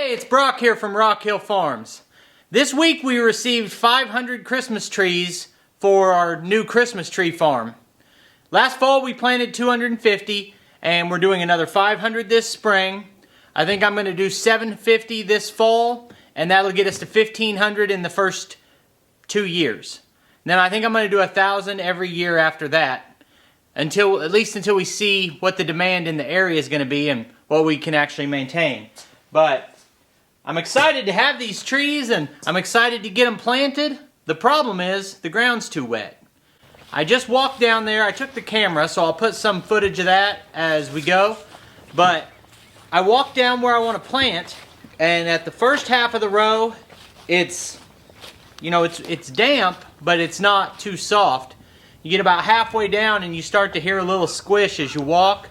Hey, it's Brock here from Rock Hill Farms. This week we received 500 Christmas trees for our new Christmas tree farm. Last fall we planted 250 and we're doing another 500 this spring. I think I'm going to do 750 this fall and that'll get us to 1,500 in the first 2 years. And then I think I'm going to do 1,000 every year after that, at least until we see what the demand in the area is going to be and what we can actually maintain. But I'm excited to have these trees and I'm excited to get them planted. The problem is the ground's too wet. I just walked down there, I took the camera, so I'll put some footage of that as we go. But I walked down where I want to plant, and at the first half of the row, it's damp, but it's not too soft. You get about halfway down and you start to hear a little squish as you walk.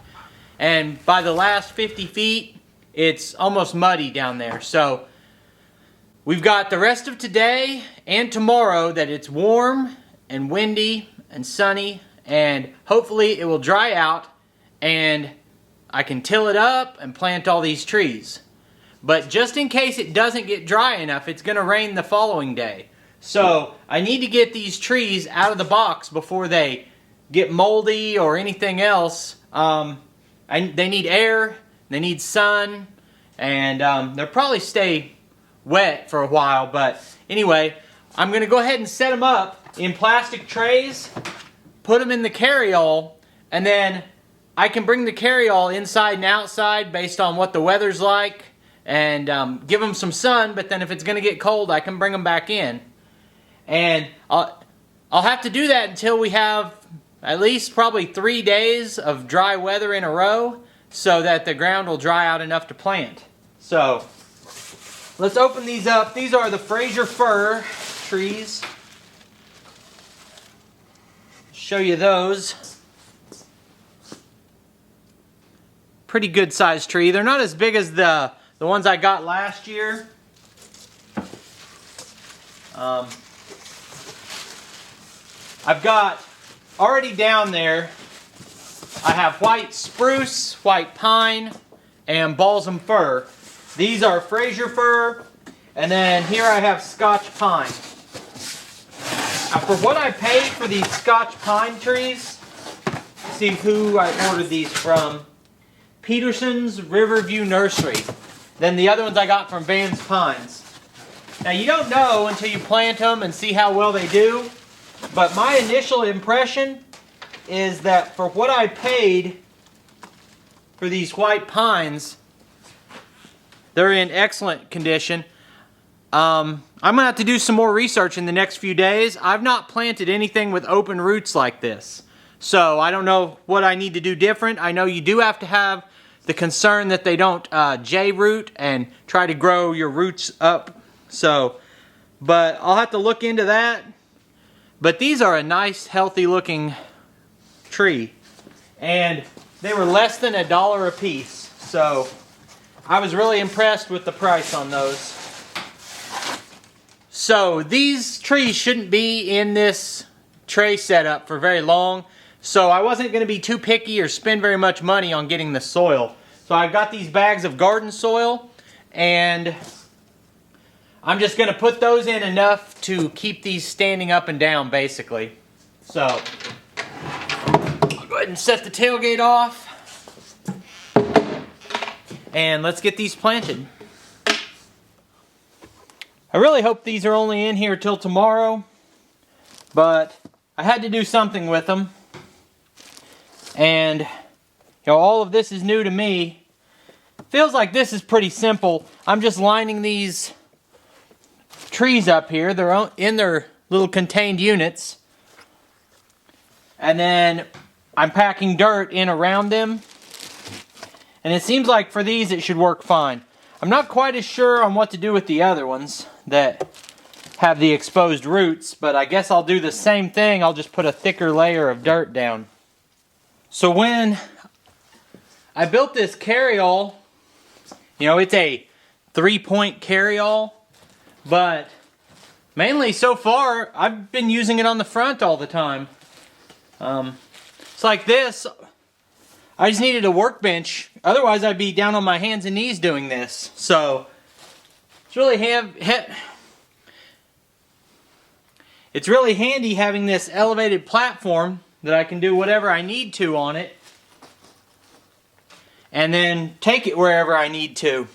And by the last 50 feet, it's almost muddy down there. So we've got the rest of today and tomorrow that it's warm and windy and sunny, and hopefully it will dry out and I can till it up and plant all these trees. But just in case it doesn't get dry enough, it's going to rain the following day. So I need to get these trees out of the box before they get moldy or anything else. They need air, they need sun, and they'll probably stay wet for a while. But anyway, I'm going to go ahead and set them up in plastic trays, put them in the cary-all, and then I can bring the cary-all inside and outside based on what the weather's like, and give them some sun. But then if it's going to get cold, I can bring them back in. And I'll have to do that until we have at least probably 3 days of dry weather in a row, so that the ground will dry out enough to plant. So let's open these up. These are the Fraser fir trees. Show you those. Pretty good sized tree. They're not as big as the ones I got last year. I've got already down there, I have white spruce, white pine, and balsam fir. These are Fraser fir, and then here I have scotch pine. Now for what I paid for these scotch pine trees, see who I ordered these from. Peterson's Riverview Nursery. Then the other ones I got from Van's Pines. Now you don't know until you plant them and see how well they do, but my initial impression is that for what I paid for these white pines, they're in excellent condition. I'm going to have to do some more research in the next few days. I've not planted anything with open roots like this, so I don't know what I need to do different. I know you do have to have the concern that they don't J-root and try to grow your roots up. But I'll have to look into that. But these are a nice, healthy looking tree, and they were less than $1 a piece, so I was really impressed with the price on those. So these trees shouldn't be in this tray setup for very long, so I wasn't going to be too picky or spend very much money on getting the soil. So I've got these bags of garden soil, and I'm just going to put those in enough to keep these standing up and down basically. So I'll go ahead and set the tailgate off, and let's get these planted. I really hope these are only in here till tomorrow, but I had to do something with them. And all of this is new to me. Feels like this is pretty simple. I'm just lining these trees up here. They're in their little contained units. And then I'm packing dirt in around them. And it seems like for these it should work fine. I'm not quite as sure on what to do with the other ones that have the exposed roots, but I guess I'll do the same thing. I'll just put a thicker layer of dirt down. So when I built this cary-all, it's a 3-point cary-all, but mainly so far I've been using it on the front all the time. It's like this. I just needed a workbench. Otherwise I'd be down on my hands and knees doing this. So It's really handy having this elevated platform that I can do whatever I need to on it and then take it wherever I need to.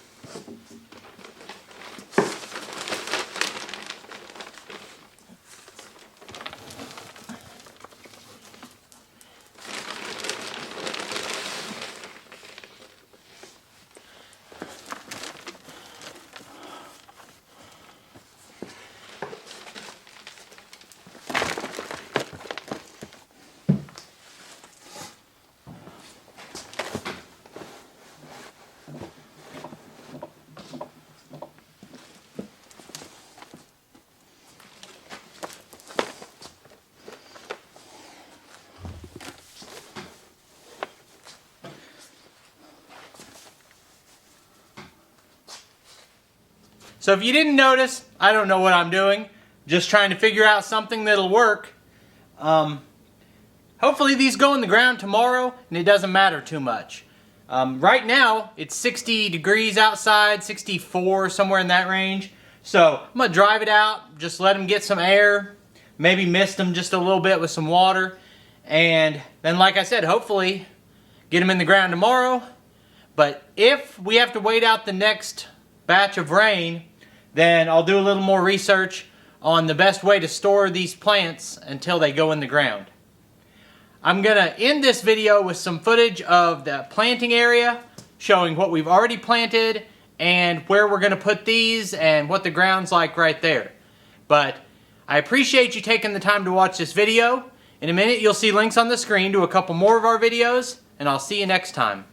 So if you didn't notice, I don't know what I'm doing. Just trying to figure out something that'll work. Hopefully these go in the ground tomorrow and it doesn't matter too much. Right now it's 60 degrees outside, 64, somewhere in that range. So I'm going to drive it out, just let them get some air, maybe mist them just a little bit with some water. And then like I said, hopefully get them in the ground tomorrow. But if we have to wait out the next batch of rain, then I'll do a little more research on the best way to store these plants until they go in the ground. I'm going to end this video with some footage of the planting area, showing what we've already planted and where we're going to put these and what the ground's like right there. But I appreciate you taking the time to watch this video. In a minute you'll see links on the screen to a couple more of our videos, and I'll see you next time.